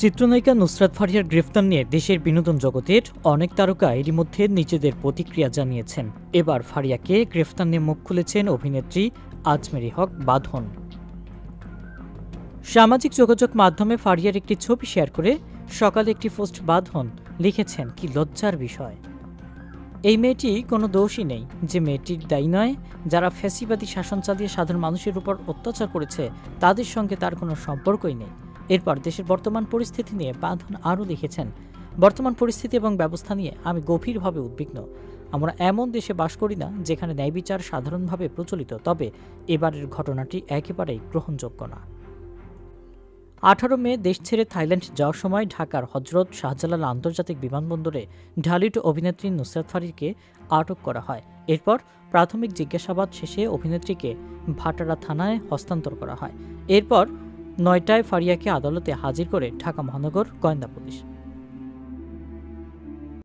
চিত্রনায়িকা নুসরাত ফারিয়ার গ্রেফতার নিয়ে দেশের বিনোদন জগতের অনেক তারকা এরই মধ্যে নিজেদের প্রতিক্রিয়া জানিয়েছেন। এবার ফারিয়াকে গ্রেফতার নিয়ে মুখ খুলেছেন অভিনেত্রী আজমেরী হক বাঁধন। সামাজিক যোগাযোগ মাধ্যমে ফারিয়ার একটি ছবি শেয়ার করে সকালে একটি পোস্ট বাঁধন লিখেছেন, কি লজ্জার বিষয়। এই মেয়েটি কোনো দোষই নেই, যে মেয়েটির দায়ী নয়। যারা ফ্যাসিবাদী শাসন চালিয়ে সাধারণ মানুষের উপর অত্যাচার করেছে তাদের সঙ্গে তার কোনো সম্পর্কই নেই। এরপর দেশের বর্তমান পরিস্থিতি নিয়ে বাঁধন আরও লিখেছেন, বর্তমান পরিস্থিতি এবং ব্যবস্থা নিয়ে আমি গভীরভাবে উদ্বিগ্ন। আমরা এমন দেশে বাস করি না যেখানে ন্যায় বিচার সাধারণভাবে প্রচলিত, তবে এবারের ঘটনাটি একেবারেই গ্রহণযোগ্য না। 18 মে দেশ ছেড়ে থাইল্যান্ড যাওয়ার সময় ঢাকার হজরত শাহজালাল আন্তর্জাতিক বিমানবন্দরে ঢালিউড অভিনেত্রী নুসরাত ফারিয়াকে আটক করা হয়। এরপর প্রাথমিক জিজ্ঞাসাবাদ শেষে অভিনেত্রীকে ভাটারা থানায় হস্তান্তর করা হয়। এরপর 9টায় ফারিয়াকে আদালতে হাজির করে ঢাকা মহানগর গোয়েন্দা পুলিশ।